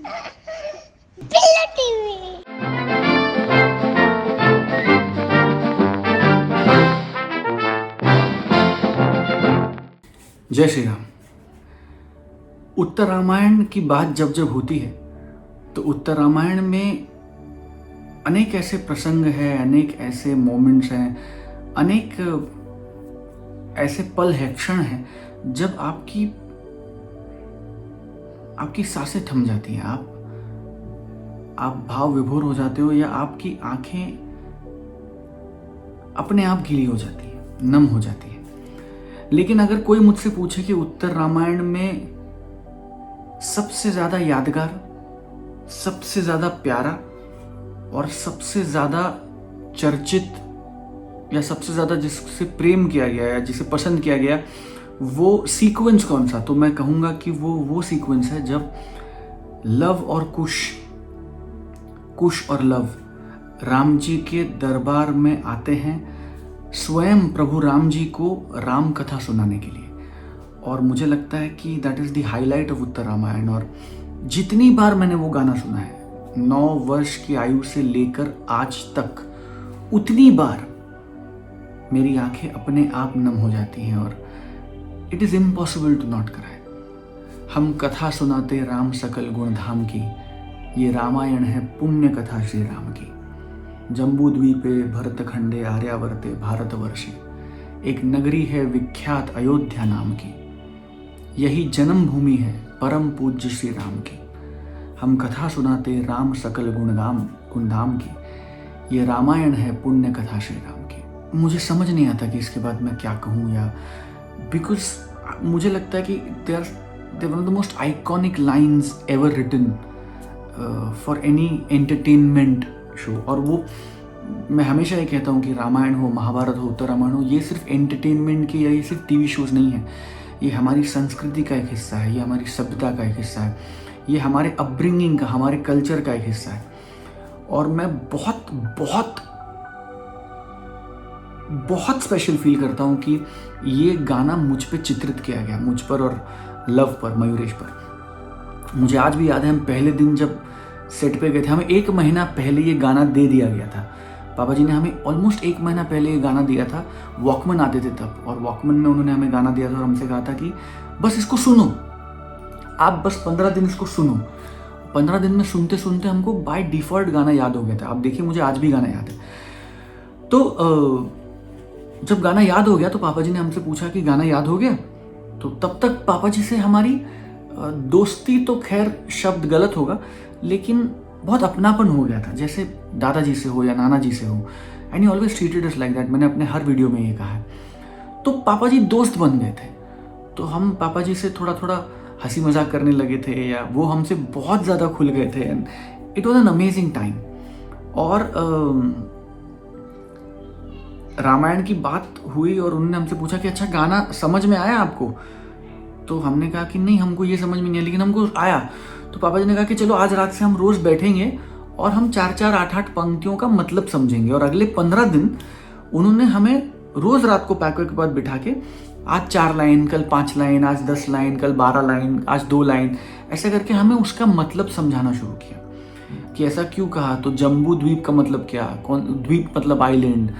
Pillow TV. जय श्री राम। उत्तर रामायण की बात जब जब होती है तो उत्तर रामायण में अनेक ऐसे प्रसंग हैं, अनेक ऐसे मोमेंट्स हैं, अनेक ऐसे पल हैं, क्षण हैं जब आपकी सांसें थम जाती हैं, आप भाव विभोर हो जाते हो, या आपकी आंखें अपने आप गीली हो जाती हैं, नम हो जाती हैं। लेकिन अगर कोई मुझसे पूछे कि उत्तर रामायण में सबसे ज्यादा यादगार, सबसे ज्यादा प्यारा और सबसे ज्यादा चर्चित, या सबसे ज्यादा जिससे प्रेम किया गया या जिसे पसंद किया गया, वो सीक्वेंस कौन सा, तो मैं कहूंगा कि वो सीक्वेंस है जब लव और कुश और लव राम जी के दरबार में आते हैं स्वयं प्रभु राम जी को राम कथा सुनाने के लिए। और मुझे लगता है कि that is the highlight of Uttar Ramayan. और जितनी बार मैंने वो गाना सुना है 9 वर्ष की आयु से लेकर आज तक, उतनी बार मेरी आंखें अपने आप नम हो जाती हैं और it is impossible to not cry. हम कथा सुनाते राम सकल गुण धाम की, ये रामायण है पुण्य कथा श्री राम की। जम्बू द्वीपे भरत खंडे आर्यावर्ते भारतवर्षे, एक नगरी है विख्यात अयोध्या नाम की, यही जन्मभूमि है परम पूज्य श्री राम की। हम कथा सुनाते राम सकल गुणधाम की, ये रामायण है पुण्य कथा श्री राम की। मुझे समझ नहीं आता कि इसके बाद मैं क्या कहूँ, या बिकॉज मुझे लगता है कि they are one of the most iconic lines ever written for any entertainment show. और वो मैं हमेशा ये कहता हूँ कि रामायण हो, महाभारत हो, उत्तर रामायण हो, ये सिर्फ एंटरटेनमेंट के या ये सिर्फ टीवी शोज नहीं है, ये हमारी संस्कृति का एक हिस्सा है, ये हमारी सभ्यता का एक हिस्सा है, ये हमारे अपब्रिंगिंग का, हमारे कल्चर का एक हिस्सा है। और मैं बहुत बहुत बहुत स्पेशल फील करता हूँ कि ये गाना मुझ पे चित्रित किया गया, मुझ पर और लव पर, मयूरेश पर। मुझे आज भी याद है, हम पहले दिन जब सेट पे गए थे, हमें 1 महीना पहले ये गाना दे दिया गया था। पापा जी ने हमें ऑलमोस्ट 1 महीना पहले ये गाना दिया था। वॉकमैन आते थे तब, और वॉकमैन में उन्होंने हमें गाना दिया था और हमसे कहा था कि बस इसको सुनो, आप बस 15 दिन इसको सुनो। 15 दिन में सुनते सुनते हमको बाय डिफॉल्ट गाना याद हो गया था। आप देखिए, मुझे आज भी गाना याद है। तो जब गाना याद हो गया तो पापा जी ने हमसे पूछा कि गाना याद हो गया। तो तब तक पापा जी से हमारी दोस्ती, तो खैर शब्द गलत होगा, लेकिन बहुत अपनापन हो गया था, जैसे दादाजी से हो या नाना जी से हो। And he always treated us like that. मैंने अपने हर वीडियो में ये कहा है। तो पापा जी दोस्त बन गए थे, तो हम पापा जी से थोड़ा थोड़ा हंसी मजाक करने लगे थे, या वो हमसे बहुत ज़्यादा खुल गए थे। And it was an amazing time. और रामायण की बात हुई और उन्होंने हमसे पूछा कि अच्छा गाना समझ में आया आपको? तो हमने कहा कि नहीं, हमको ये समझ में नहीं आया, लेकिन हमको आया। तो पापा जी ने कहा कि चलो आज रात से हम रोज बैठेंगे और हम 4-4, 8-8 पंक्तियों का मतलब समझेंगे। और अगले 15 दिन उन्होंने हमें रोज रात को पैकर के बाद बिठा के आज 4 लाइन, कल 5 लाइन, आज 10 लाइन, कल 12 लाइन, आज 2 लाइन, ऐसा करके हमें उसका मतलब समझाना शुरू किया कि ऐसा क्यों कहा, तो जम्बू द्वीप का मतलब क्या, कौन द्वीप मतलब आइलैंड,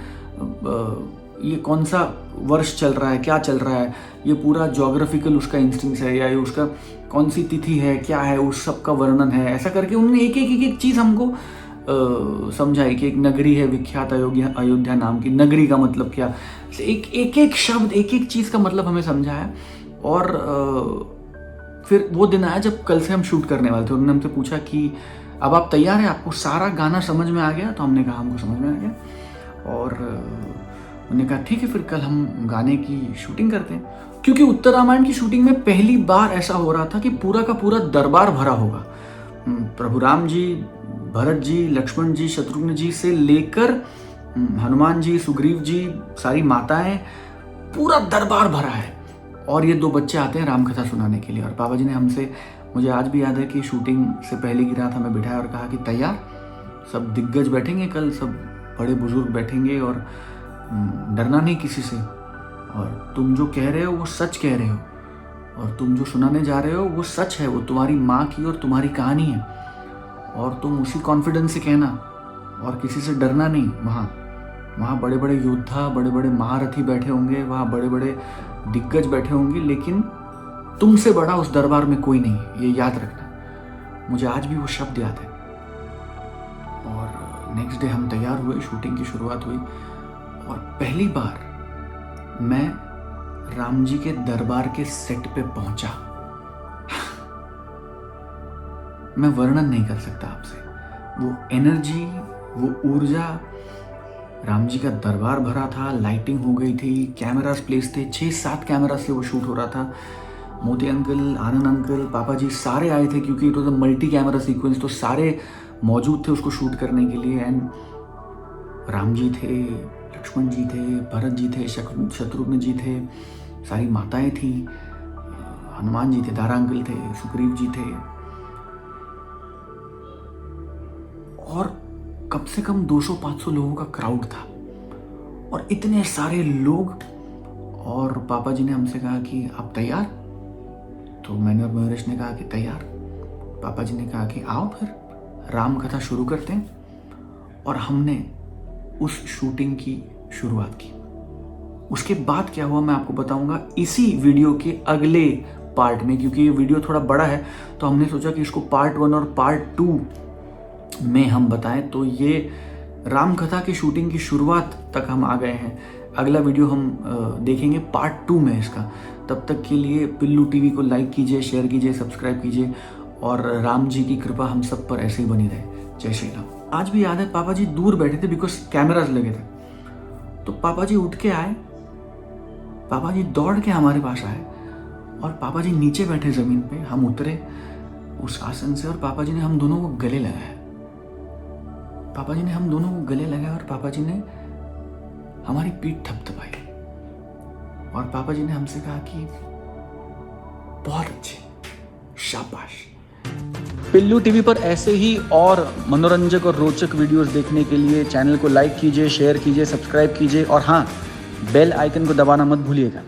ये कौन सा वर्ष चल रहा है, क्या चल रहा है, ये पूरा ज्योग्राफिकल उसका इंस्टेंस है, या ये उसका कौन सी तिथि है, क्या है, उस सब का वर्णन है। ऐसा करके उन्होंने एक चीज़ हमको समझाई कि एक नगरी है विख्यात अयोध्या नाम की, नगरी का मतलब क्या, एक शब्द, एक चीज़ का मतलब हमें समझाया। और फिर वो दिन आया जब कल से हम शूट करने वाले थे। उन्होंने हमसे पूछा कि अब आप तैयार हैं, आपको सारा गाना समझ में आ गया? तो हमने कहा हमको समझ में आ गया। और उन्होंने कहा ठीक है, फिर कल हम गाने की शूटिंग करते हैं। क्योंकि उत्तर रामायण की शूटिंग में पहली बार ऐसा हो रहा था कि पूरा का पूरा दरबार भरा होगा। प्रभु राम जी, भरत जी, लक्ष्मण जी, शत्रुघ्न जी से लेकर हनुमान जी, सुग्रीव जी, सारी माताएं, पूरा दरबार भरा है। और ये 2 बच्चे आते हैं राम कथा सुनाने के लिए। और पापा जी ने हमसे, मुझे आज भी याद है कि शूटिंग से पहले की रात हमें बिठाया और कहा कि तैयार, सब दिग्गज बैठेंगे कल, सब बड़े बुजुर्ग बैठेंगे, और डरना नहीं किसी से, और तुम जो कह रहे हो वो सच कह रहे हो, और तुम जो सुनाने जा रहे हो वो सच है, वो तुम्हारी माँ की और तुम्हारी कहानी है, और तुम उसी कॉन्फिडेंस से कहना और किसी से डरना नहीं। वहाँ बड़े बड़े योद्धा, बड़े बड़े महारथी बैठे होंगे, वहाँ बड़े बड़े दिग्गज बैठे होंगे, लेकिन तुमसे बड़ा उस दरबार में कोई नहीं है, ये याद रखना। मुझे आज भी वो शब्द याद है। और नेक्स्ट डे हम तैयार हुए, शूटिंग की शुरुआत हुई, और पहली बार मैं राम जी के दरबार के सेट पे पहुंचा। मैं वर्णन नहीं कर सकता आपसे वो एनर्जी, वो ऊर्जा। राम जी का दरबार भरा था, लाइटिंग हो गई थी, कैमरास प्लेस थे, 6-7 कैमरा से वो शूट हो रहा था। मोती अंकल, आनंद अंकल, पापा जी सारे आए थे, क्योंकि it was a multi camera sequence, तो सारे मौजूद थे उसको शूट करने के लिए। एंड राम जी थे, लक्ष्मण जी थे, भरत जी थे, शत्रुघ्न जी थे, सारी माताएं थी, हनुमान जी थे, दारा अंकल थे, सुग्रीव जी थे, और कम से कम 200-500 लोगों का क्राउड था, और इतने सारे लोग। और पापा जी ने हमसे कहा कि आप तैयार? तो मैंने और मयूरेश ने कहा कि तैयार। पापा जी ने कहा कि आओ फिर राम कथा शुरू करते हैं, और हमने उस शूटिंग की शुरुआत की। उसके बाद क्या हुआ मैं आपको बताऊंगा इसी वीडियो के अगले पार्ट में, क्योंकि ये वीडियो थोड़ा बड़ा है, तो हमने सोचा कि इसको पार्ट 1 और पार्ट 2 में हम बताएं। तो ये राम कथा की शूटिंग की शुरुआत तक हम आ गए हैं। अगला वीडियो हम देखेंगे पार्ट 2 में इसका। तब तक के लिए पिल्लू टीवी को लाइक कीजिए, शेयर कीजिए, सब्सक्राइब कीजिए, और राम जी की कृपा हम सब पर ऐसे ही बनी रहे। जय श्री राम। आज भी याद है, पापा जी दूर बैठे थे बिकॉज कैमरास लगे थे। तो पापा जी उठ के आए, पापा जी दौड़ के हमारे पास आए, और पापा जी नीचे बैठे जमीन पे, हम उतरे उस आसन से, और पापा जी ने हम दोनों को गले लगाया। पापा जी ने हम दोनों को गले लगाया, और पापा जी ने हमारी पीठ थपथपाई, और पापा जी ने हमसे कहा कि बहुत अच्छे, शाबाश। पिल्लू टीवी पर ऐसे ही और मनोरंजक और रोचक वीडियोस देखने के लिए चैनल को लाइक कीजिए, शेयर कीजिए, सब्सक्राइब कीजिए, और हाँ, बेल आइकन को दबाना मत भूलिएगा।